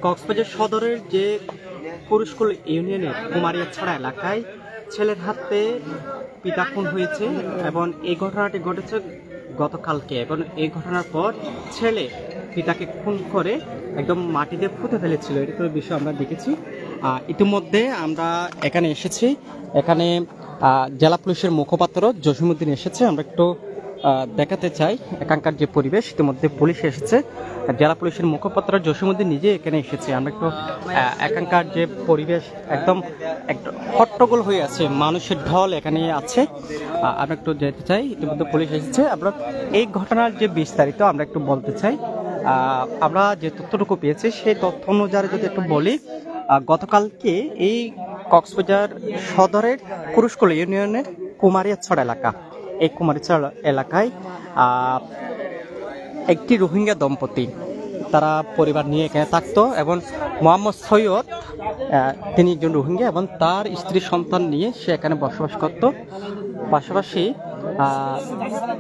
কক্সবাজার সদরের যে কুরুশকুল ইউনিয়নের কুমারিয়াছড়া এলাকায় ছেলের হাতে পিতা খুন হয়েছে এবং এই ঘটনাটি ঘটেছে গতকালকে। এবং এই ঘটনার পর ছেলে পিতাকে খুন করে একদম মাটিতে পুঁতে ফেলেছিল। এটা বিষয় আমরা দেখেছি। ইতিমধ্যে আমরা এখানে এসেছি। এখানে জেলা পুলিশের মুখপাত্র জসিমউদ্দিন এসেছে। আমরা একটু দেখাতে চাই এখানকার যে পরিবেশ। ইতিমধ্যে পুলিশ এসেছে, জেলা পুলিশের মুখপাত্র জসিমউদ্দিন নিজে এখানে এসেছে। আমরা একটু এখানকার যে পরিবেশ একদম হট্টগোল হয়ে আছে, মানুষের ঢল এখানে আছে। আমরা একটু যেতে চাই। ইতিমধ্যে পুলিশ এসেছে। আমরা এই ঘটনার যে বিস্তারিত আমরা একটু বলতে চাই। আমরা যে তথ্যটুকু পেয়েছি সেই তথ্য অনুযায়ী যদি একটু বলি, গতকালকে এই কক্সবাজার সদরের কুরুশকুল ইউনিয়নের কুমারিয়াছড়া এলাকা, এই কুমারিয়াছড়া এলাকায় একটি রোহিঙ্গা দম্পতি তারা পরিবার নিয়ে এখানে থাকতো এবং মোহাম্মদ সৈয়দ তিনি একজন রোহিঙ্গা এবং তার স্ত্রী সন্তান নিয়ে সে এখানে বসবাস করত। পাশাপাশি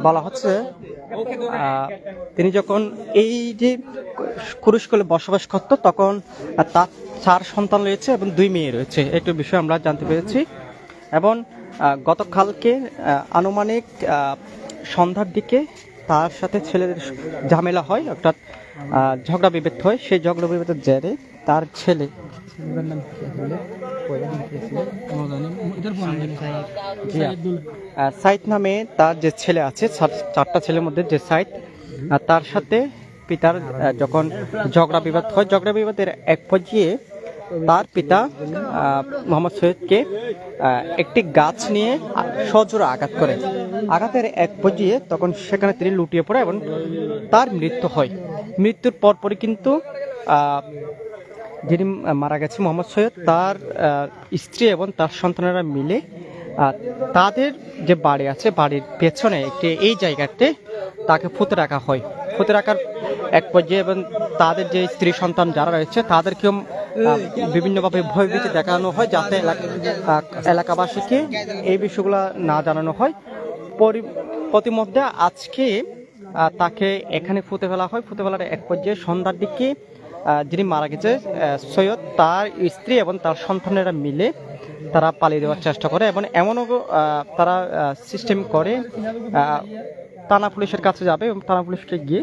বলা হচ্ছে তিনি যখন এই যে কুরুশকুলে বসবাস করত তখন তার 4 সন্তান রয়েছে এবং 2 মেয়ে রয়েছে। একটু বিষয় আমরা জানতে পেরেছি। এবং গতকালকে আনুমানিক সন্ধ্যার দিকে তার সাথে ছেলেদের ঝামেলা হয়, অর্থাৎ ঝগড়া বিভেদ হয়। সেই ঝগড়া বিভেদের জেরে তার ছেলে সাইদ নামে তার যে ছেলে আছে, 4টা ছেলের মধ্যে যে সাইদ, তার সাথে পিতার যখন ঝগড়া বিবাদ হয়, ঝগড়া বিবাদের এক পর্যায়ে তার পিতা মোহাম্মদ সৈয়দকে একটি গাছ নিয়ে সজোরে আঘাত করে। আঘাতের এক পর্যায়ে তখন সেখানে তিনি লুটিয়ে পড়ে এবং তার মৃত্যু হয়। মৃত্যুর পরপরই কিন্তু যিনি মারা গেছে মোহাম্মদ সৈয়দ, তার স্ত্রী এবং তার সন্তানেরা মিলে তাদের যে বাড়ি আছে, বাড়ির পেছনে একটি এই জায়গাতে তাকে পুঁতে রাখা হয়। পুঁতে রাখার এক পর্যায়ে এবং তাদের যে স্ত্রী সন্তান যারা রয়েছে তাদেরকেও বিভিন্নভাবে ভয়ভীতি দেখানো হয়, যাতে এলাকাবাসীকে এই বিষয়গুলো না জানানো হয়। প্রতিমধ্যে আজকে তাকে এখানে পুঁতে ফেলা হয়। পুঁতে ফেলার এক পর্যায়ে সন্ধ্যার দিকে যিনি মারা গেছে সৈয়দ, তার স্ত্রী এবং তার সন্তানেরা মিলে তারা পালিয়ে দেওয়ার চেষ্টা করে এবং এমনও তারা সিস্টেম করে থানা পুলিশের কাছে যাবে এবং থানা পুলিশকে গিয়ে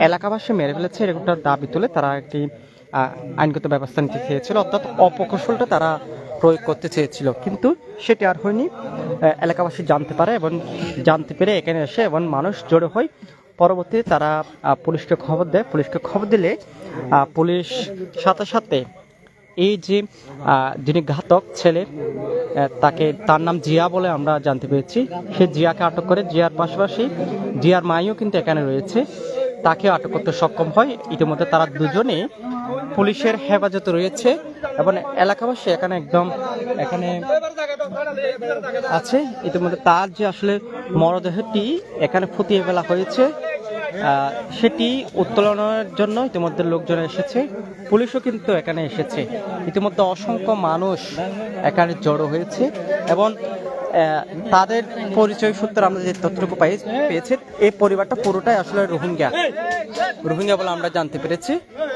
এলাকাবাসী মেরে ফেলেছে এরকমটা দাবি তুলে তারা একটি আইনগত ব্যবস্থা নিতে চেয়েছিল, অর্থাৎ অপকৌশলটা তারা প্রয়োগ করতে চেয়েছিল। কিন্তু সেটি আর হয়নি। এলাকাবাসী জানতে পারে এবং জানতে পেরে এখানে এসে এবং মানুষ জড়ো হয়। পরবর্তীতে তারা পুলিশকে খবর দেয়। পুলিশকে খবর দিলে পুলিশ সাথে সাথে এই যে যিনি ঘাতক ছেলে, তার নাম জিয়া বলে আমরা জানতে পেরেছি, সে জিয়াকে আটক করে। জিয়ার পাশাপাশি জিয়ার মাইও কিন্তু এখানে রয়েছে, তাকে আটক করতে সক্ষম হয়। ইতিমধ্যে তারা দুজনে পুলিশের হেফাজতে রয়েছে এবং এলাকাবাসী এখানে আছে। ইতিমধ্যে তার যে আসলে মরদেহটি এখানে ফুটিয়ে ফেলা হয়েছে সেটি উত্তোলনের জন্য ইতিমধ্যে লোকজন এসেছে, পুলিশও কিন্তু এখানে এসেছে। ইতিমধ্যে অসংখ্য মানুষ এখানে জড়ো হয়েছে এবং তাদের পরিচয় সূত্রে আমরা যে তথ্যটুকু পেয়েছি, এই পরিবারটা পুরোটাই আসলে রোহিঙ্গা বলে আমরা জানতে পেরেছি।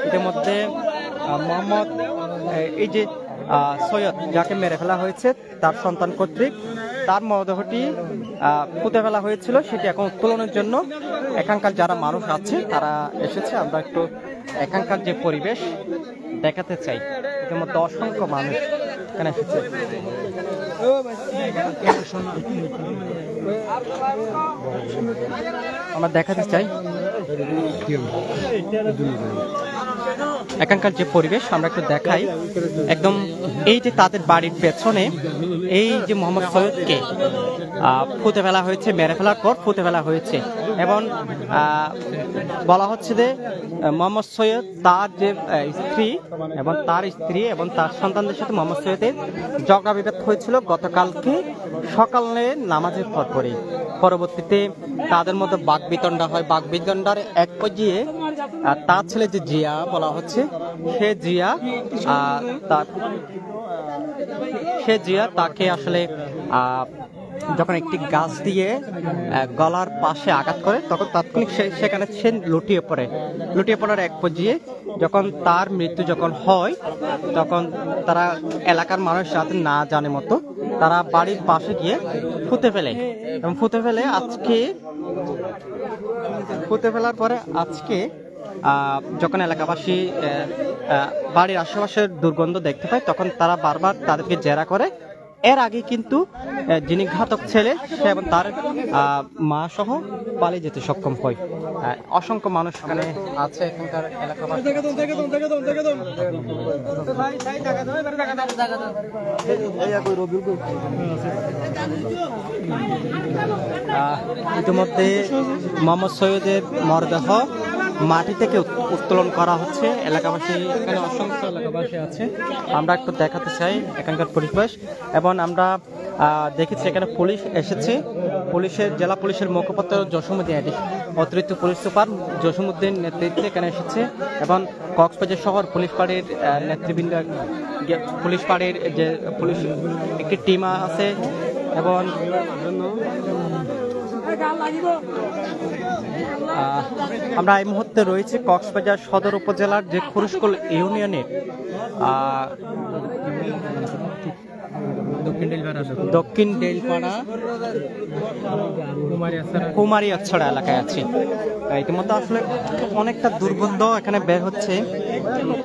ইতিমধ্যে মোহাম্মদ এই যে সৈয়দ যাকে মেরে ফেলা হয়েছে তার সন্তান কর্তৃক তার মরদেহটি পুঁতে ফেলা হয়েছিল, সেটি এখন উত্তোলনের জন্য এখানকার যারা মানুষ আছে তারা এসেছে। আমরা একটু এখানকার যে পরিবেশ দেখাতে চাই। ইতিমধ্যে অসংখ্য মানুষ এখানে এসেছে। আমরা দেখাতে চাই এখানকার যে পরিবেশ, আমরা একটু দেখাই। একদম এই যে তাদের বাড়ির পেছনে এই যে মোহাম্মদ সৈয়দকে পুঁতে ফেলা হয়েছে, মেরে ফেলার পর পুঁতে ফেলা হয়েছে এবং বলা হচ্ছে যে মোহাম্মদ সৈয়দ তার যে স্ত্রী এবং তার সন্তানদের সাথে মোহাম্মদ সৈয়দের ঝগড়া বিবাদ হয়েছিল গতকালকে সকালে নামাজের পরপরই। পরবর্তীতে তাদের মধ্যে বাকবিতণ্ডা হয়। বাকবিতণ্ডার এক পর্যায়ে তার ছেলে যে জিয়া বলা হচ্ছে, সে জিয়া তাকে আসলে যখন একটি গাছ দিয়ে গলার পাশে আঘাত করে তখন তাৎক্ষণিক সেখানে সে লুটিয়ে পড়ার এক পর্যায়ে যখন তার মৃত্যু যখন হয় তখন তারা এলাকার মানুষ যাতে না জানে মতো তারা বাড়ির পাশে গিয়ে পুঁতে ফেলে এবং পুঁতে ফেলার পরে আজকে যখন এলাকাবাসী বাড়ির আশেপাশের দুর্গন্ধ দেখতে পায় তখন তারা বারবার তাদেরকে জেরা করে। এর আগে কিন্তু যিনি ঘাতক ছেলে সে এবং তার মা সহ পালিয়ে যেতে সক্ষম হয়। অসংখ্য মানুষ এখানে আছে এখানকার এলাকাবাসী। ইতিমধ্যে মোহাম্মদ সৈয়দের মরদেহ মাটি থেকে উত্তোলন করা হচ্ছে। এলাকাবাসী এখানে অসংখ্য এলাকাবাসী আছে, আমরা একটু দেখাতে চাই এখানকার পরিবেশ। এবং আমরা দেখেছি এখানে পুলিশ এসেছে, জেলা পুলিশের মুখপাত্র জসিমউদ্দিন, অতিরিক্ত পুলিশ সুপার জসিমউদ্দিন নেতৃত্বে এখানে এসেছে এবং কক্সবাজার শহর পুলিশ ফাঁড়ির নেতৃবৃন্দ, পুলিশ ফাঁড়ির যে পুলিশ একটি টিম আছে এবং আমরা এই মুহূর্তে রয়েছে কক্সবাজার সদর উপজেলার যে খুরুশকুল ইউনিয়নের দক্ষিণ ডেলপাড়া কুমারিয়াছড়া এলাকায় আছি। ইতিমধ্যে আসলে অনেকটা দুর্গন্ধ এখানে বের হচ্ছে,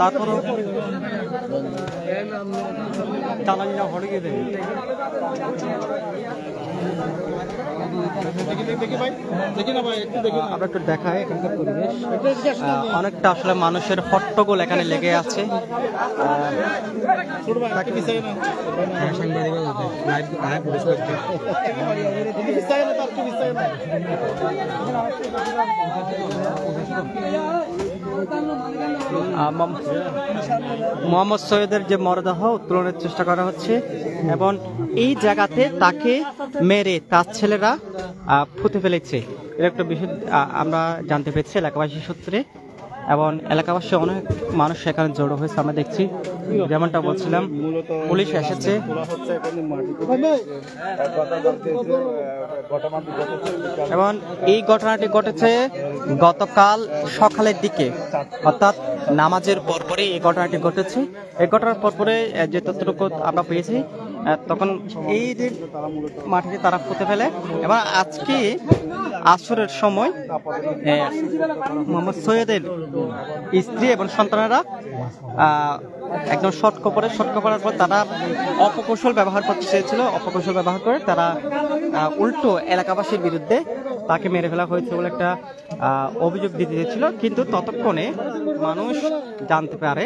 তারপরও আমরা একটু দেখাই এখানকার পরিবেশ। অনেকটা আসলে মানুষের হট্টগোল এখানে লেগে আছে। মোহাম্মদ সৈয়দের যে মরদেহ উত্তোলনের চেষ্টা করা হচ্ছে এবং এই জায়গাতে তাকে মেরে তার ছেলেরা পুঁতে ফেলেছে, এর একটা বিষয় আমরা জানতে পেরেছি এলাকাবাসী সূত্রে। এবং এলাকাবাসী অনেক মানুষ সেখানে জড়ো হয়েছে, আমরা দেখছি যেমনটা বলছিলাম পুলিশ এসেছে। এবং এই ঘটনাটি ঘটেছে গতকাল সকালের দিকে, অর্থাৎ নামাজের পরপরই এই ঘটনাটি ঘটেছে। এই ঘটনার পরপরে যে তথ্যটুকু আমরা পেয়েছি তখন এই যে মাটিতে তারা পুঁতে ফেলে এবং আজকে আসরের সময় মোহাম্মদ সৈয়দের স্ত্রী এবং সন্তানেরা একদম শর্ট করার পর তারা অপকৌশল ব্যবহার করতে চেয়েছিল। অপকৌশল ব্যবহার করে তারা উল্টো এলাকাবাসীর বিরুদ্ধে তাকে মেরে ফেলা হয়েছে বলে একটা অভিযোগ দিতে চেয়েছিল, কিন্তু ততক্ষণে মানুষ জানতে পারে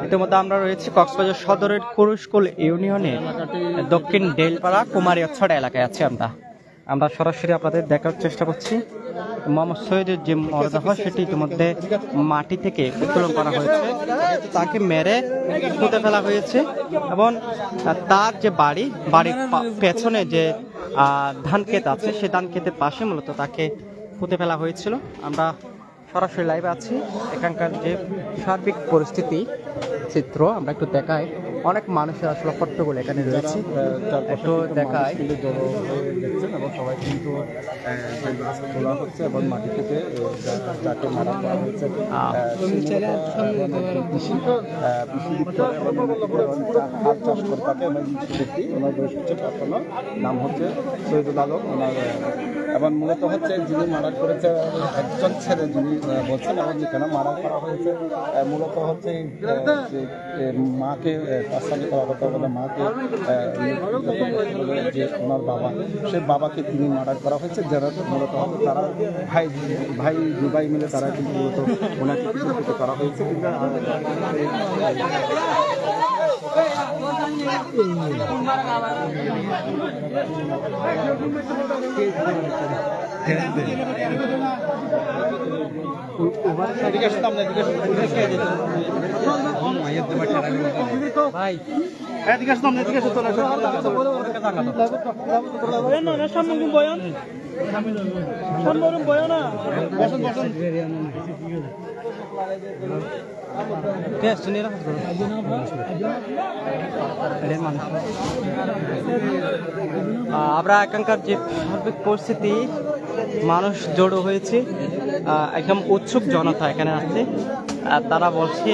ইতিমধ্যে আমরা রয়েছি কক্সবাজার সদরের খুরুশকুল ইউনিয়নের দক্ষিণ ডেলপাড়া কুমারিয়াছড়া এলাকায় আছি। আমরা সরাসরি আপনাদের দেখার চেষ্টা করছি। মোহাম্মদ সৈয়দের যে মরদেহ সেটি ইতিমধ্যে মাটি থেকে উত্তোলন করা হয়েছে, তাকে মেরে পুঁতে ফেলা হয়েছে এবং তার যে বাড়ির পেছনে যে ধান ক্ষেত আছে সেই ধান ক্ষেতের পাশে মূলত তাকে পুঁতে ফেলা হয়েছিল। আমরা সরাসরি লাইভে আছি, এখানকার যে সার্বিক পরিস্থিতি চিত্র আমরা একটু দেখাই। অনেক মানুষের আসলে হট্টগোল এখানে রয়েছে, একটু দেখাই। এবং সবাই কিন্তু তোলা হচ্ছে এবং মাটি থেকে যাকে মারা করা হয়েছে হাত চাষ করে থাকে ব্যক্তি, ওনার বয়স হচ্ছে 55, নাম হচ্ছে শহীদুল আলম ওনার। এবং মূলত হচ্ছে যিনি মার্ডার করেছে একজন ছেলে যিনি বলছেন, এবং যেখানে মার্ডার করা হয়েছে মূলত হচ্ছে মাকে তার সঙ্গে কথা বলে মাকে যে ওনার বাবা, সেই বাবাকে তিনি মার্ডার করা হয়েছে, যারা মূলত হচ্ছে তারা ভাই মিলে তারা কিন্তু মূলত ওনাকে কিছু করা হয়েছে। কিন্তু ভাই আমরা এখানকার যে সার্বিক পরিস্থিতি, মানুষ জড়ো হয়েছে, একদম উৎসুক জনতা এখানে আছে। তারা বলছে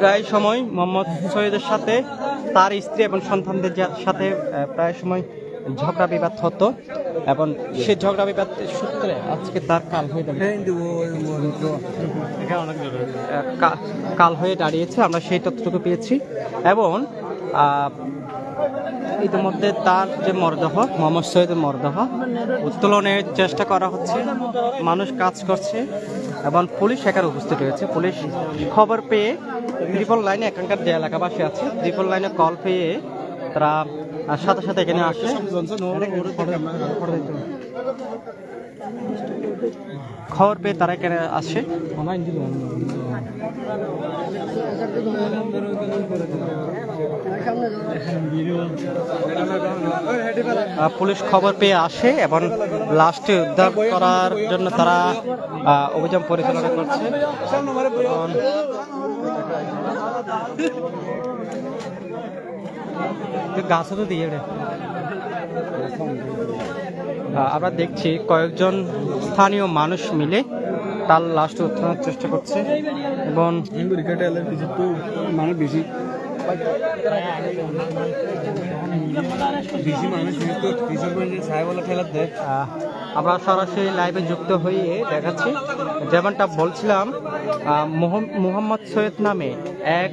প্রায় সময় মোহাম্মদ সৈয়দের সাথে তার স্ত্রী এবং সন্তানদের সাথে প্রায় সময় ঝগড়া বিবাদ হতো এবং সেই ঝগড়া বিবাদ সূত্রে আজকে তার কাল হয়ে দাঁড়িয়েছে। আমরা সেই তথ্যটুকু পেয়েছি এবং ইতিমধ্যে তার যে মরদেহ, মোহাম্মদ সৈয়দের মরদেহ উত্তোলনের চেষ্টা করা হচ্ছে, মানুষ কাজ করছে এবং পুলিশ এখানে উপস্থিত হয়েছে। পুলিশ খবর পেয়ে ট্রিপল লাইনে, এখানকার যে এলাকাবাসী আছে, ট্রিপল লাইনে কল পেয়ে তারা সাথে সাথে এখানে আসে। খবর পেয়ে তারা এখানে আসে। পুলিশ খবর পেয়ে আসে এবং লাশটি উদ্ধার করার জন্য তারা অভিযান পরিচালনা করছে। গাছও তো দিয়ে আমরা দেখছি কয়েকজন স্থানীয় মানুষ মিলে তার লাশটি উত্তোলনের চেষ্টা করছে এবং মানুষ বেশি আমরা সরাসরি লাইভে যুক্ত হয়ে দেখাচ্ছি। যেমনটা বলছিলাম, মোহাম্মদ সৈয়দ নামে এক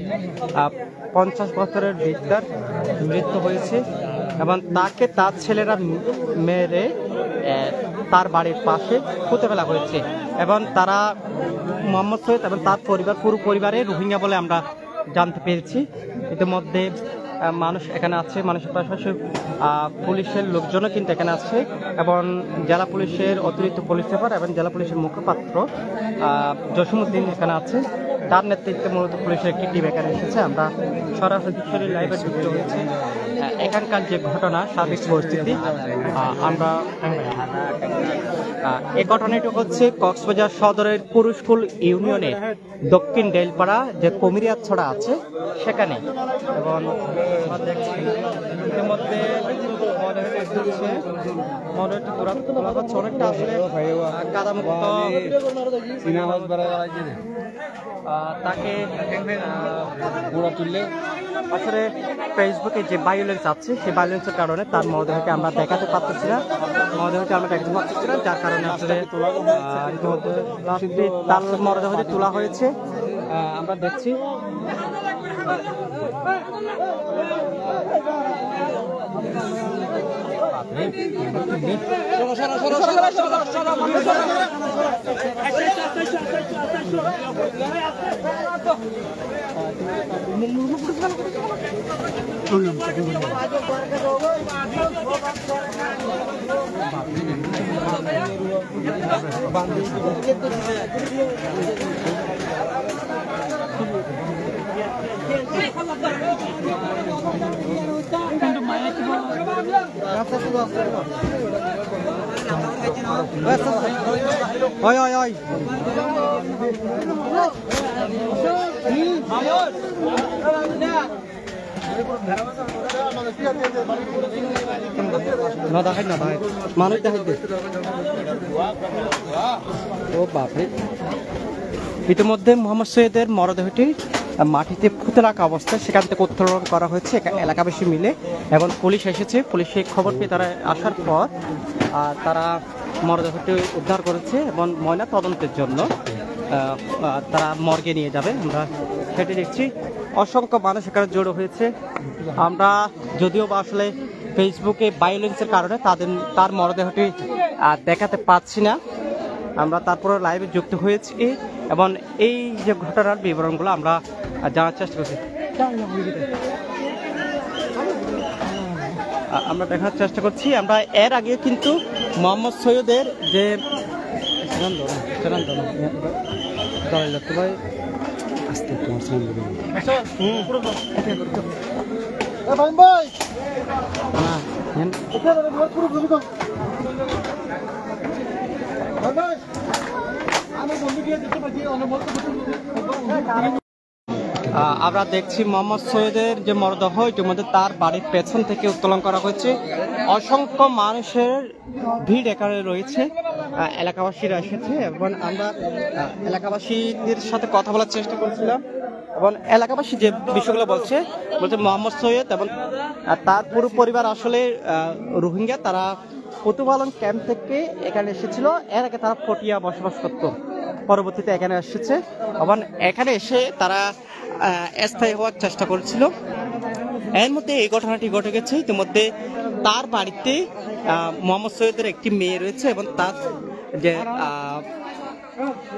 50 বছরের বৃদ্ধার মৃত্যু হয়েছে এবং তাকে তার ছেলেরা মেরে তার বাড়ির পাশে পুঁতে ফেলা হয়েছে এবং তারা মোহাম্মদ সৈয়দ এবং তার পরিবার, পুরো পরিবারে রোহিঙ্গা বলে আমরা জানতে পেরেছি। ইতিমধ্যে মানুষ এখানে আছে, মানুষের পাশাপাশি পুলিশের লোকজনও কিন্তু এখানে আছে এবং জেলা পুলিশের অতিরিক্ত পুলিশ সুপার এবং জেলা পুলিশের মুখপাত্র জসিমউদ্দিন এখানে আছে। তার নেতৃত্বে মূলত পুলিশের একটি টিম এখানে এসেছে। আমরা সরাসরি লাইভে যুক্ত হয়েছি। এখানকার যে ঘটনা, সার্বিক পরিস্থিতি আমরা এই ঘটনাটি হচ্ছে কক্সবাজার সদরের পুরুষকুল ইউনিয়নের দক্ষিণ ডেলপাড়া যে কমিরিয়া ছড়া আছে সেখানে। এবং ইতিমধ্যে অনেকটা আসলে কাদামুক্ত তাকে তুললে আসলে ফেসবুকে যে ভায়োলেন্স আছে, সেই ভায়োলেন্সের কারণে তার মরদেহকে আমরা দেখাতে পারতেছি না, যার কারণে আসলে তার মরদেহটি তোলা হয়েছে। আমরা দেখছি ওই ওই ওই না দেখাই না দেখাই মানুষ দেখাই দে। ও বাপরে! ইতিমধ্যে মোহাম্মদ সৈয়দের মরদেহটি মাটিতে পুঁতে রাখা অবস্থায় সেখান থেকে উত্তোলন করা হয়েছে এলাকাবাসী মিলে এবং পুলিশ এসেছে। পুলিশে খবর পেয়ে তারা আসার পর তারা মরদেহটি উদ্ধার করেছে এবং ময়না তদন্তের জন্য তারা মর্গে নিয়ে যাবে। আমরা সেটি দেখছি, অসংখ্য মানুষ এখানে জড়ো হয়েছে। আমরা যদিও বা আসলে ফেসবুকে ভায়োলেন্সের কারণে তার মরদেহটি দেখাতে পাচ্ছি না, আমরা তারপরে লাইভে যুক্ত হয়েছি এবং এই যে ঘটনার বিবরণগুলো আমরা জানার চেষ্টা করছি। আমরা দেখার চেষ্টা করছি। আমরা এর আগে কিন্তু মোহাম্মদ সৈয়দের যে আমরা দেখছি মোহাম্মদ সৈয়দের যে মরদেহ ইতিমধ্যে তার বাড়ির পেছন থেকে উত্তোলন করা হয়েছে। অসংখ্য মানুষের ভিড় এখানে রয়েছে, এলাকাবাসীরা এসেছে এবং আমরা এলাকাবাসীদের সাথে কথা বলার চেষ্টা করছিলাম এবং এলাকাবাসী যে বিষয়গুলো বলছে মোহাম্মদ সৈয়দ এবং তার পুরো পরিবার আসলে রোহিঙ্গা, তারা প্রতিপালন ক্যাম্প থেকে এখানে এসেছিল। এর আগে তারা পটিয়া বসবাস করত, পরবর্তীতে এখানে এসেছে এবং এখানে এসে তারা স্থায়ী হওয়ার চেষ্টা করছিল। এর মধ্যে এই ঘটনাটি ঘটে গেছে। ইতিমধ্যে তার বাড়িতে মোহাম্মদ সৈয়দের একটি মেয়ে রয়েছে এবং তার যে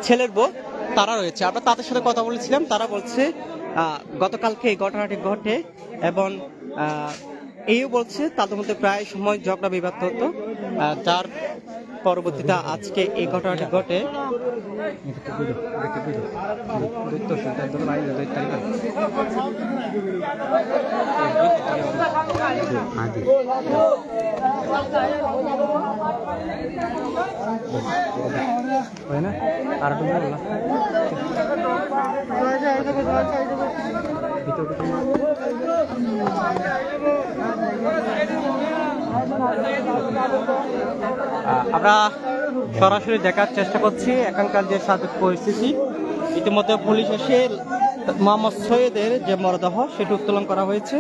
ছেলের বউ তারা রয়েছে। আমরা তাদের সাথে কথা বলেছিলাম, তারা বলছে গতকালকে এই ঘটনাটি ঘটে এবং এইও বলছে তাদের মধ্যে প্রায় সময় ঝগড়া বিবাদ হতো, যার পরবর্তীতে আজকে এই ঘটনাটি ঘটে। আমরা সরাসরি দেখার চেষ্টা করছি এখানকার যে সার্বিক পরিস্থিতি। ইতিমধ্যে পুলিশ এসে মোহাম্মদ সৈয়দের যে মরদেহ সেটি উত্তোলন করা হয়েছে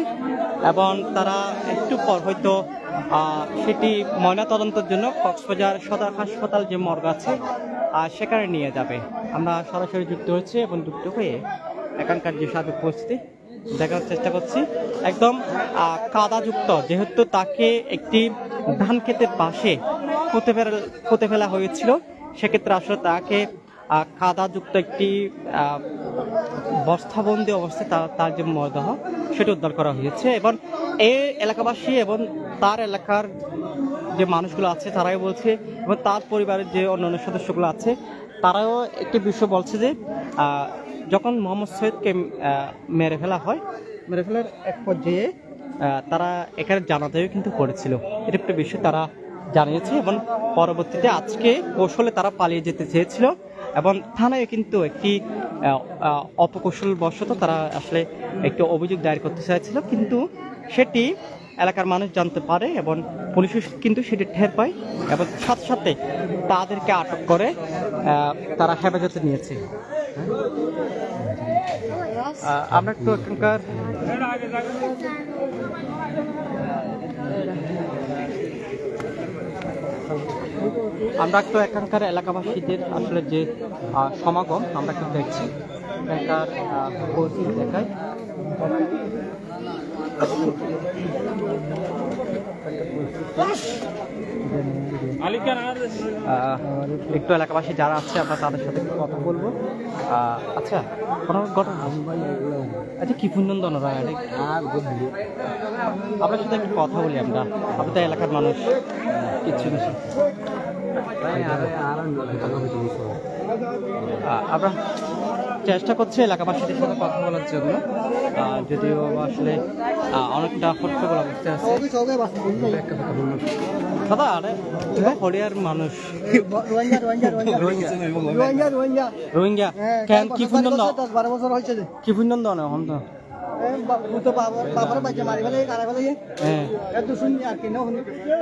এবং তারা একটু পর হয়তো সেটি ময়নাতদন্তের জন্য কক্সবাজার সদর হাসপাতাল যে মর্গ আছে সেখানে নিয়ে যাবে। আমরা সরাসরি যুক্ত হয়েছি এবং যুক্ত হয়ে এখানকার যে সার্বিক পরিস্থিতি দেখার চেষ্টা করছি। একদম কাদাযুক্ত, যেহেতু তাকে একটি ধান ক্ষেতের পাশে পুঁতে ফেলা হয়েছিল, সেক্ষেত্রে আসলে তাকে কাদাযুক্ত একটি বস্তাবন্দি অবস্থায় তার যে মরদেহ সেটি উদ্ধার করা হয়েছে এবং এই এলাকাবাসী এবং তার এলাকার যে মানুষগুলো আছে তারাই বলছে এবং তার পরিবারের যে অন্যান্য সদস্যগুলো আছে তারাও একটি বিষয় বলছে যে যখন মোহাম্মদ সৈয়দকে মেরে ফেলার এক পর্যায়ে তারা এখানে জানাজাও কিন্তু করেছিল, এটা একটা বিষয় তারা জানিয়েছে এবং পরবর্তীতে আজকে কৌশলে তারা পালিয়ে যেতে চেয়েছিল এবং থানায় কিন্তু একটি অপকৌশলবশত তারা আসলে একটি অভিযোগ দায়ের করতে চাইছিল, কিন্তু সেটি এলাকার মানুষ জানতে পারে এবং পুলিশও কিন্তু সেটি টের পায় এবং সাথে সাথে তাদেরকে আটক করে তারা হেফাজতে নিয়েছে। আমরা একটু এখানকার এলাকাবাসীদের আসলে যে সমাগম আমরা একটু দেখছি, এখানকার পরিস্থিতি দেখায়। একটু এলাকাবাসী যারা আছে আমরা তাদের সাথে কথা বলবো। আচ্ছা, আচ্ছা কি পুনন্দন আপনার সাথে একটু কথা বলি আমরা তো এলাকার মানুষ কিচ্ছু না। আমরা চেষ্টা করছি এলাকাবাসীদের সাথে কথা বলার জন্য, যদিও আসলে অনেকটা হট্টগোল অবস্থায় আছে। দাদা আরে হরিয়ার মানুষ রোহিঙ্গা কেন কি পুনন্দ কি পুনন্দ এখন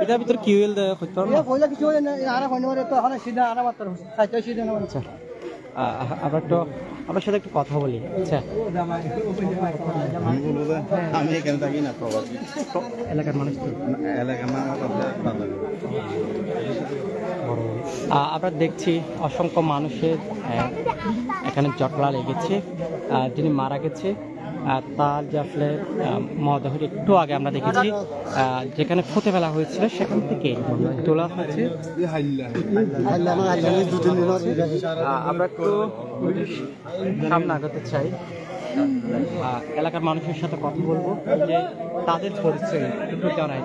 এটার ভিতরে কি হইল আপনার সাথে একটু কথা বলি। আচ্ছা, আমি এখানে থাকি না, এলাকার মানুষ তো আমরা দেখছি অসংখ্য মানুষের এখানে জটলা লেগেছে। যিনি মারা গেছে তার যে আসলে মরদেহটি একটু আগে আমরা দেখেছি যেখানে পুঁতে ফেলা হয়েছিল সেখান থেকে তোলা হয়েছে। আমরা একটু সামনে আগাতে চাই। এলাকার মানুষের সাথে কথা বলবো যে তাদের পরিচয় একটু জানাই।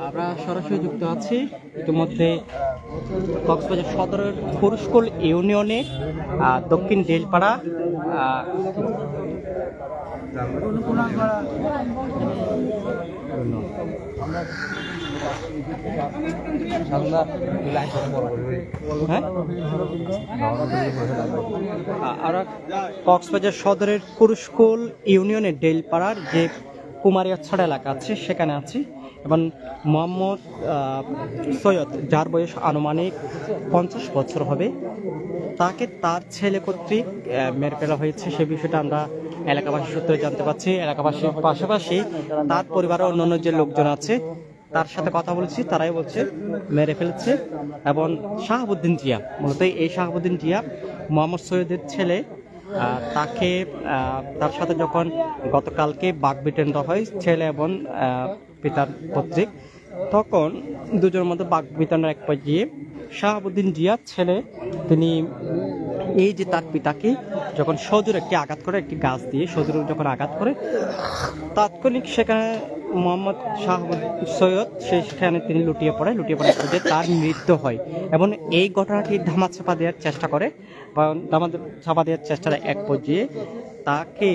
আমরা সরাসরি যুক্ত আছি ইতিমধ্যে কক্সবাজার সদরের পুরুষকুল ইউনিয়নে দক্ষিণ ডেলপাড়া আমরা কক্সবাজার সদরের পুরুষকুল ইউনিয়নের ডেলপাড়ার যে কুমারিয়াছড়া এলাকা আছে সেখানে আছি এবং মোহাম্মদ সৈয়দ, যার বয়স আনুমানিক 50 বছর হবে, তাকে তার ছেলে কর্তৃক মেরে ফেলা হয়েছে। সে বিষয়টা আমরা এলাকাবাসী সূত্রে জানতে পারছি। এলাকাবাসীর পাশাপাশি তার পরিবারের অন্যান্য যে লোকজন আছে তার সাথে কথা বলেছি, তারাই বলছে মেরে ফেলেছে। এবং শাহাবুদ্দিন জিয়া, মূলত এই শাহাবুদ্দিন জিয়া মোহাম্মদ সৈয়দের ছেলে, তাকে তার সাথে যখন গতকালকে বাকবিতণ্ড হয় ছেলে এবং পিতার কর্তৃক, তখন দুজনের মধ্যে বাকবিতণ্ডার এক পর্যায়ে শাহাবুদ্দিন জিয়ার ছেলে তিনি এই যে তার পিতাকে যখন সজোর একটি আঘাত করে, একটি গাছ দিয়ে সজোর যখন আঘাত করে, তাৎক্ষণিক সেখানে মোহাম্মদ শাহাবুদ্দিন সৈয়দ সেখানে তিনি লুটিয়ে পড়ার পর্যায়ে তার মৃত্যু হয়। এবং এই ঘটনাটি ধামাচাপা দেওয়ার চেষ্টা করে বা ধামাচাপা দেওয়ার চেষ্টার এক পর্যায়ে তাকে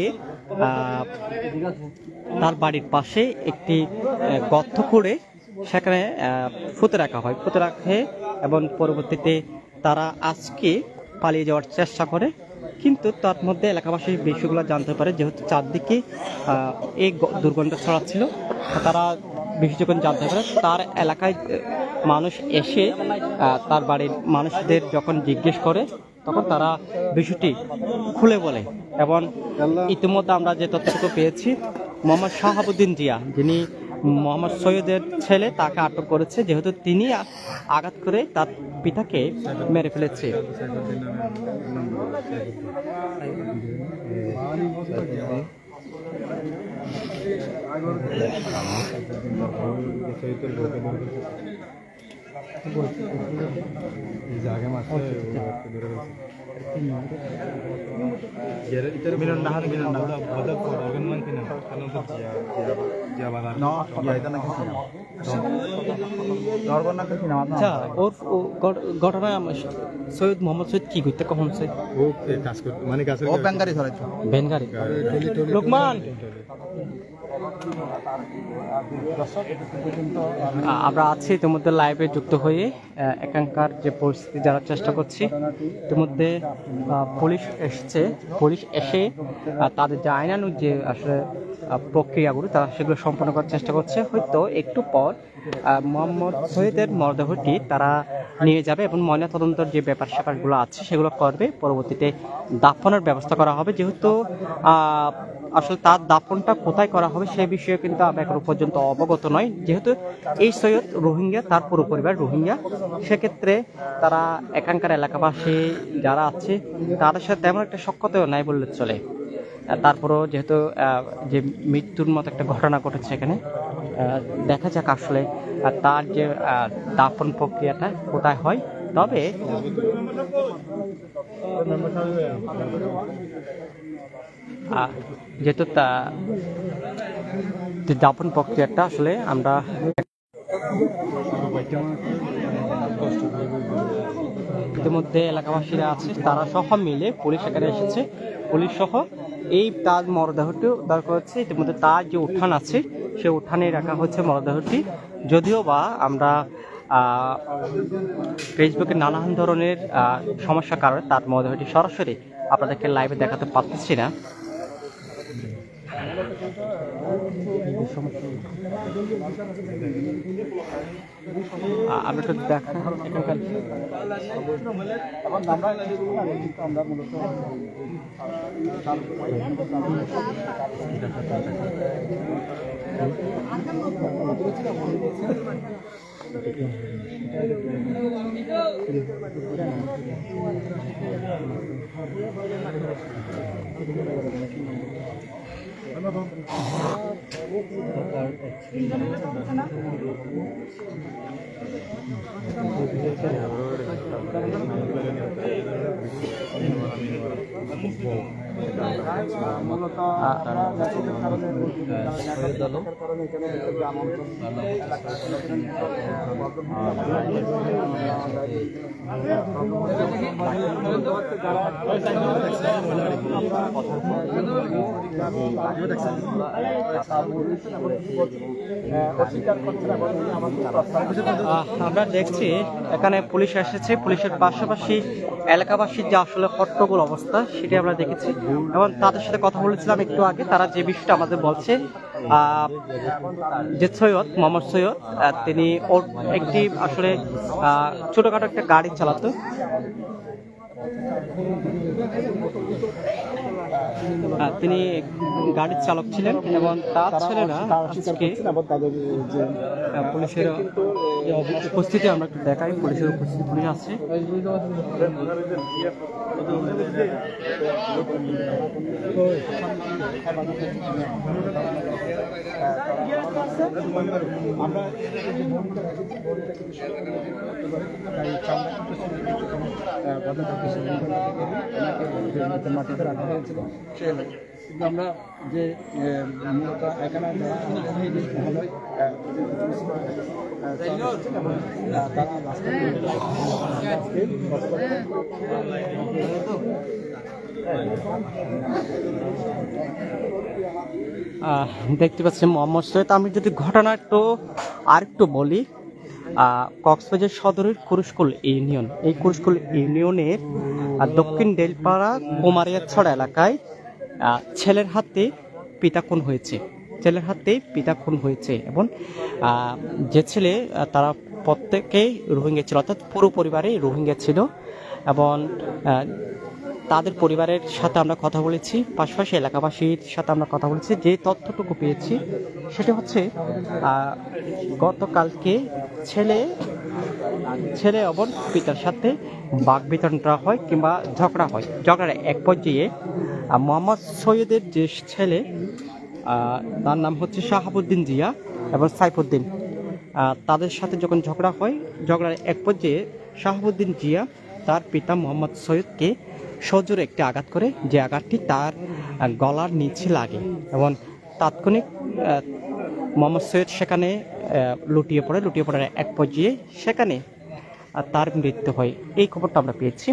তার বাড়ির পাশে একটি গর্ত করে সেখানে পুঁতে রাখা হয়, পুঁতে রাখে এবং পরবর্তীতে তারা আজকে পালিয়ে যাওয়ার চেষ্টা করে। কিন্তু তার মধ্যে এলাকাবাসী বিষয়গুলো জানতে পারে, যেহেতু চারদিকে এই দুর্গন্ধ ছড়াচ্ছিল, তারা বিষয় যখন জানতে পারে, তার এলাকায় মানুষ এসে তার বাড়ির মানুষদের যখন জিজ্ঞেস করে তখন তারা বিষয়টি খুলে বলে। এবং ইতিমধ্যে আমরা যে তথ্যটুকু পেয়েছি, মোহাম্মদ শাহাবুদ্দিন জিয়া, যিনি মোহাম্মদ সৈয়দের ছেলে, তাকে আটক করেছে, যেহেতু তিনি আঘাত করে তার পিতাকে মেরে ফেলেছে। ঘটনা সৈয়দ মোহাম্মদ সৈয়দ কি করতে কখন লোকমান আমরা আছি ইতিমধ্যে লাইভে যুক্ত হয়ে এখানকার যে পরিস্থিতি জানার চেষ্টা করছি। ইতিমধ্যে পুলিশ এসছে, পুলিশ এসে তাদের যে আইনানুগ যে আসলে প্রক্রিয়াগুলো তারা সেগুলো সম্পন্ন করার চেষ্টা করছে। হয়তো একটু পর মোহাম্মদ সৈয়দের মরদেহটি তারা নিয়ে যাবে এবং ময়নাতদন্তের যে ব্যাপার স্যাপারগুলো আছে সেগুলো করবে, পরবর্তীতে দাফনের ব্যবস্থা করা হবে। যেহেতু আসলে তার দাফনটা কোথায় করা হবে সে বিষয়ে কিন্তু আমরা এখনো পর্যন্ত অবগত নয়। যেহেতু এই সৈয়দ রোহিঙ্গা, তার পুরো পরিবার রোহিঙ্গা, সেক্ষেত্রে তারা এখানকার এলাকাবাসী যারা আছে তাদের সাথে তেমন একটা সখ্যতাও নাই বললে চলে। তারপরেও যেহেতু যে মৃত্যুর মতো একটা ঘটনা ঘটেছে এখানে, দেখা যাক আসলে তার যে দাফন প্রক্রিয়াটা কোথায় হয়। তবে যেহেতু দাফন প্রক্রিয়াটা আসলে আমরা ইতিমধ্যে এলাকাবাসীরা আছে তারা সহ মিলে পুলিশ এখানে এসেছে, পুলিশ সহ এই তার মরদেহটি উদ্ধার করেছে। ইতিমধ্যে তার যে উঠান আছে সে উঠানে রাখা হচ্ছে মরদেহটি। যদিও বা আমরা ফেসবুকে নানান ধরনের সমস্যার কারণে তার মরদেহটি সরাসরি আপনাদেরকে লাইভে দেখাতে পারতেছি না। আমি একটু দেখা এখানকার এবং আমরা মূলত মূলত আমরা দেখছি এখানে পুলিশ এসেছে, পুলিশের পাশাপাশি এলাকাবাসীর যে আসলে হট্টগোল অবস্থা সেটি আমরা দেখেছি এবং তাদের সাথে কথা বলেছিলাম একটু আগে। তারা যে বিষয়টা আমাদের বলছে, যে সৈয়দ মোহাম্মদ সৈয়দ তিনি ওর একটি আসলে ছোটখাটো একটা গাড়ি চালাতো। তিনি গাড়ির চালক ছিলেন এবং তার ছেলেরা আজকে পুলিশের উপস্থিতি আমরা একটু দেখাই। পুলিশের উপস্থিতি পুলিশ আছে। মাটিতে রাখা হয়েছিল কিন্তু আমরা যে মূলত এখানে দেখতে পাচ্ছি মোহাম্মদ সৈয়দ। আমি যদি ঘটনা একটু আরেকটু বলি, কক্সবাজার সদরের কুরুশকুল ইউনিয়ন, এই কুরুশকুল ইউনিয়নের দক্ষিণ ডেলপাড়া কুমারিয়াছড়া এলাকায় ছেলের হাতে পিতা খুন হয়েছে। ছেলের হাতে পিতা খুন হয়েছে এবং যে ছেলে তারা প্রত্যেকেই রোহিঙ্গা ছিল, অর্থাৎ পুরো পরিবারে রোহিঙ্গা ছিল এবং তাদের পরিবারের সাথে আমরা কথা বলেছি, পাশাপাশি এলাকাবাসীর সাথে আমরা কথা বলেছি। যে তথ্যটুকু পেয়েছি সেটা হচ্ছে গতকালকে ছেলে এবং পিতার সাথে বাকবিতণ্ডা হয় কিংবা ঝগড়া হয়। ঝগড়ার এক পর্যায়ে মোহাম্মদ সৈয়দের যে ছেলে, তার নাম হচ্ছে শাহাবুদ্দিন জিয়া এবং সাইফুদ্দিন, তাদের সাথে যখন ঝগড়া হয়, ঝগড়ার এক পর্যায়ে শাহাবুদ্দিন জিয়া তার পিতা মোহাম্মদ সৈয়দকে সজোরে একটি আঘাত করে, যে আঘাতটি তার গলার নিচে লাগে এবং তাৎক্ষণিক মোহাম্মদ সৈয়দ সেখানে লুটিয়ে পড়ার এক পর্যায়ে সেখানে তার মৃত্যু হয়। এই খবরটা আমরা পেয়েছি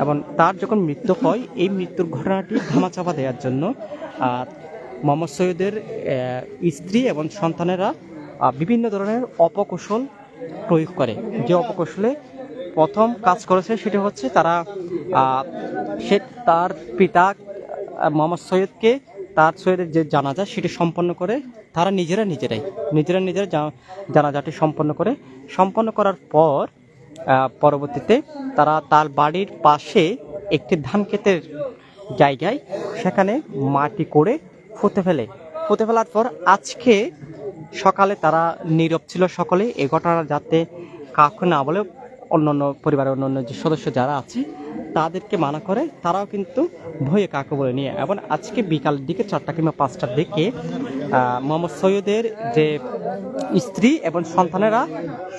এবং তার যখন মৃত্যু হয়, এই মৃত্যুর ঘটনাটি ধামাচাপা দেওয়ার জন্য মোহাম্মদ সৈয়দের স্ত্রী এবং সন্তানেরা বিভিন্ন ধরনের অপকৌশল প্রয়োগ করে। যে অপকৌশলে প্রথম কাজ করেছে সেটা হচ্ছে তার পিতা মোহাম্মদ সৈয়দকে, তার সৈয়দের যে জানাজা সেটি সম্পন্ন করে তারা নিজেরাই জানাজাটি সম্পন্ন করার পর পরবর্তীতে তারা তার বাড়ির পাশে একটি ধান ক্ষেতের জায়গায় সেখানে মাটি করে পুঁতে ফেলার পর আজকে সকালে তারা নীরব ছিল সকলে। এই ঘটনা যাতে কাউকে না বলে পরিবারের অন্যান্য যে সদস্য যারা আছে তাদেরকে মানা করে, তারাও কিন্তু ভয়ে কাকে বলে নিয়ে। এবং আজকে বিকালের দিকে 4টা কিংবা 5টার দিকে মোহাম্মদ সৈয়দের যে স্ত্রী এবং সন্তানেরা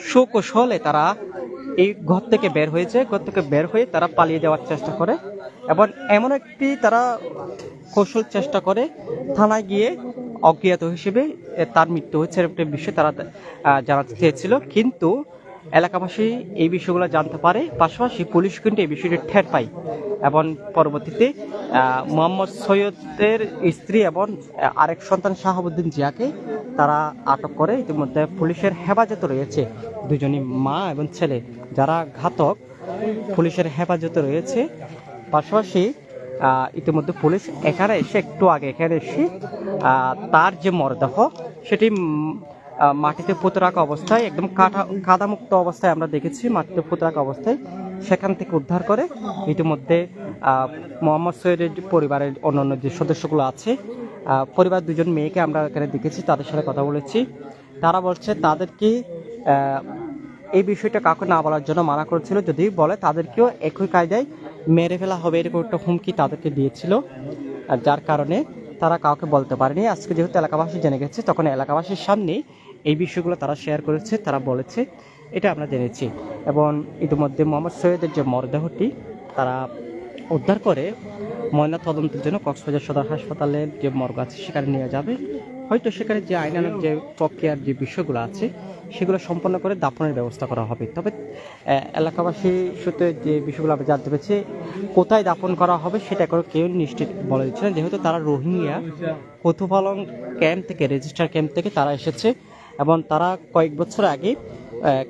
সুকৌশলে তারা এই ঘর থেকে বের হয়ে তারা পালিয়ে যাওয়ার চেষ্টা করে এবং এমন একটি তারা কৌশল চেষ্টা করে থানায় গিয়ে অজ্ঞাত হিসেবে তার মৃত্যু হয়েছে একটা বিষয় তারা জানাতে চেয়েছিল, কিন্তু এলাকাবাসী এই বিষয়গুলো জানতে পারে, পাশাপাশি পুলিশ কিন্তু এই বিষয়টি টের পায় এবং পরবর্তীতে মোহাম্মদ সৈয়দের স্ত্রী এবং আরেক সন্তান শাহাবুদ্দিন জিয়াকে তারা আটক করে। ইতিমধ্যে পুলিশের হেফাজতে রয়েছে দুজনই, মা এবং ছেলে যারা ঘাতক, পুলিশের হেফাজতে রয়েছে। পাশাপাশি ইতিমধ্যে পুলিশ একটু আগে এখানে এসে তার যে মরদেহ সেটি মাটিতে পুঁতে রাখা অবস্থায়, একদম কাদামুক্ত অবস্থায় আমরা দেখেছি, মাটিতে পুঁতে রাখা অবস্থায় সেখান থেকে উদ্ধার করে ইতিমধ্যে মোহাম্মদ সৈয়দের পরিবারের অন্যান্য যে সদস্যগুলো আছে, পরিবার দুজন মেয়েকে আমরা এখানে দেখেছি, তাদের সাথে কথা বলেছি। তারা বলছে তাদেরকে এই বিষয়টা কাউকে না বলার জন্য মানা করেছিল, যদি বলে তাদেরকেও একই কায়দায় মেরে ফেলা হবে এরকম একটা হুমকি তাদেরকে দিয়েছিল, আর যার কারণে তারা কাউকে বলতে পারেনি। আজকে যেহেতু এলাকাবাসী জেনে গেছে, তখন এলাকাবাসীর সামনে এই বিষয়গুলো তারা শেয়ার করেছে, তারা বলেছে, এটা আমরা জেনেছি। এবং ইতিমধ্যে মোহাম্মদ সৈয়দের যে মরদেহটি তারা উদ্ধার করে ময়না তদন্তের জন্য কক্সবাজার সদর হাসপাতালের যে মর্গ আছে সেখানে নিয়ে যাবে। হয়তো সেখানে যে আইনানুগ যে প্রক্রিয়ার যে বিষয়গুলো আছে সেগুলো সম্পন্ন করে দাফনের ব্যবস্থা করা হবে। তবে এলাকাবাসী সূত্রে যে বিষয়গুলো আমরা জানতে পেরেছি, কোথায় দাফন করা হবে সেটা এখনো কেউ নিশ্চিত বলে দিচ্ছে না, যেহেতু তারা রোহিঙ্গা কোতোপালং ক্যাম্প থেকে, রেজিস্টার ক্যাম্প থেকে তারা এসেছে এবং তারা কয়েক বছর আগে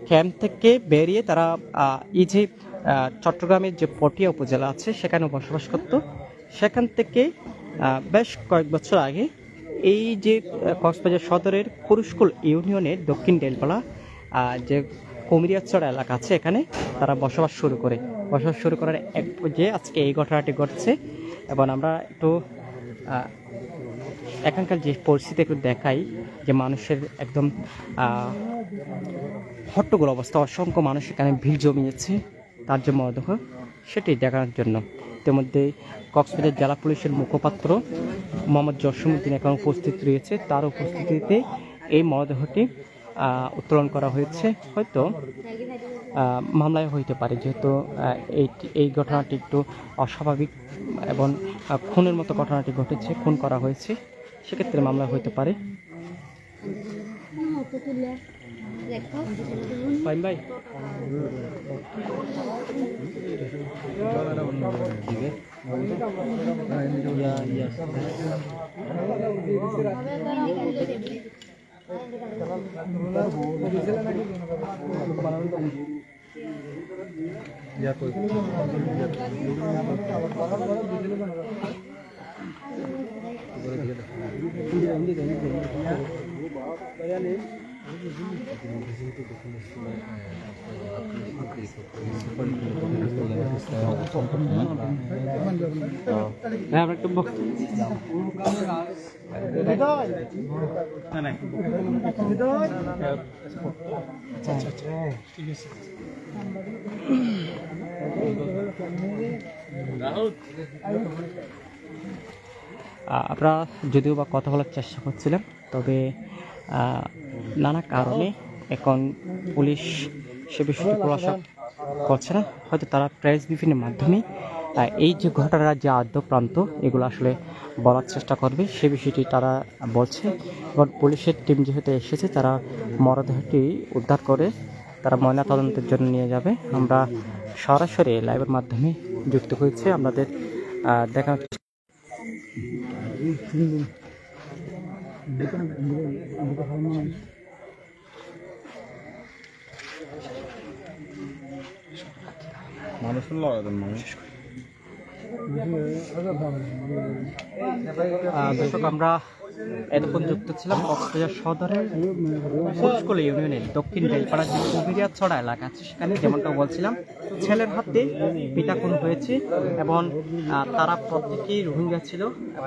ক্যাম্প থেকে বেরিয়ে তারা এই যে চট্টগ্রামের যে পটিয়া উপজেলা আছে সেখানে বসবাস করত। সেখান থেকে বেশ কয়েক বছর আগে এই যে কক্সবাজার সদরের কুরুশকুল ইউনিয়নের দক্ষিণ ডেলপালা যে কুমিরিয়াচড়া এলাকা আছে, এখানে তারা বসবাস শুরু করার এক পর্যায়ে আজকে এই ঘটনাটি ঘটছে। এবং আমরা একটু এখানকার যে পরিস্থিতি একটু দেখাই, যে মানুষের একদম হট্টগোল অবস্থা, অসংখ্য মানুষ এখানে ভিড় জমিয়েছে তার যে মরদেহ সেটি দেখানোর জন্য। ইতিমধ্যে কক্সবাজার জেলা পুলিশের মুখপাত্র মোহাম্মদ জসিমউদ্দিন এখন উপস্থিত রয়েছে, তার উপস্থিতিতে এই মরদেহটি উত্তোলন করা হয়েছে। হয়তো মামলায় হইতে পারে, যেহেতু এই ঘটনাটি একটু অস্বাভাবিক এবং খুনের মতো ঘটনাটি ঘটেছে, খুন করা হয়েছে, সেক্ষেত্রে মামলা হইতে পারে। ভাই আমরা যদিও বা কথা বলার চেষ্টা করছিলাম, তবে নানা কারণে এখন পুলিশ সে বিষয়টি খোলাসা করছে না। হয়তো তারা প্রেস ব্রিফিংয়ের মাধ্যমে এই যে ঘটনার যে আদ্য প্রান্ত এগুলো আসলে বলার চেষ্টা করবে, সে বিষয়টি তারা বলছে। এবং পুলিশের টিম যেহেতু এসেছে, তারা মরদেহটি উদ্ধার করে তারা ময়না তদন্তের জন্য নিয়ে যাবে। আমরা সরাসরি লাইভের মাধ্যমে যুক্ত হয়েছে, আমাদের দেখানোর দর্শক, আমরা এতক্ষণ যুক্ত ছিলাম কক্সবাজার সদরের কুরুশকুল ইউনিয়নের দক্ষিণ বেলপাড়া যে কুমিরিয়াছড়া এলাকা আছে সেখানে, যেমনটা বলছিলাম, ছেলের হাতে পিতা খুন হয়েছে এবং তারা প্রত্যেকেই রোহিঙ্গা ছিল।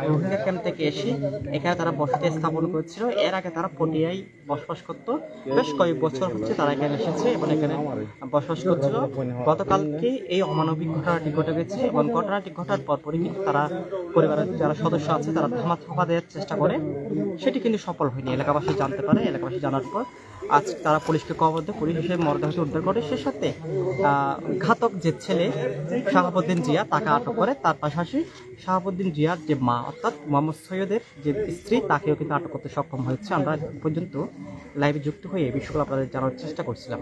রোহিঙ্গা ক্যাম্প থেকে এসে এখানে তারা বসতি স্থাপন করেছিল। এর আগে তারা পটিয়ায় বসবাস করত, বেশ কয়েক বছর হচ্ছে তারা এখানে এসেছে এবং এখানে বসবাস করছিল। গতকালকে এই অমানবিক ঘটনাটি ঘটে গেছে এবং ঘটনাটি ঘটার পরপরই কিন্তু তারা পরিবারের যারা সদস্য আছে তারা ধামা দেওয়ার চেষ্টা করে, সেটি কিন্তু সফল হয়নি। এলাকাবাসী জানতে পারে, এলাকাবাসী জানার পর আজ তারা পুলিশকে খবর দেয়, পুলিশ এসে মরদেহটি উদ্ধার করে। সে সাথে ঘাতক যে ছেলে শাহাবুদ্দিন জিয়া তাকে আটক করে, তার পাশাপাশি শাহাবুদ্দিন জিয়ার যে মা অর্থাৎ মোহাম্মদ সৈয়দের যে স্ত্রী তাকেও কিন্তু আটক করতে সক্ষম হয়েছে। আমরা পর্যন্ত লাইভে যুক্ত হয়ে এই বিষয়গুলো আপনাদের জানার চেষ্টা করছিলাম।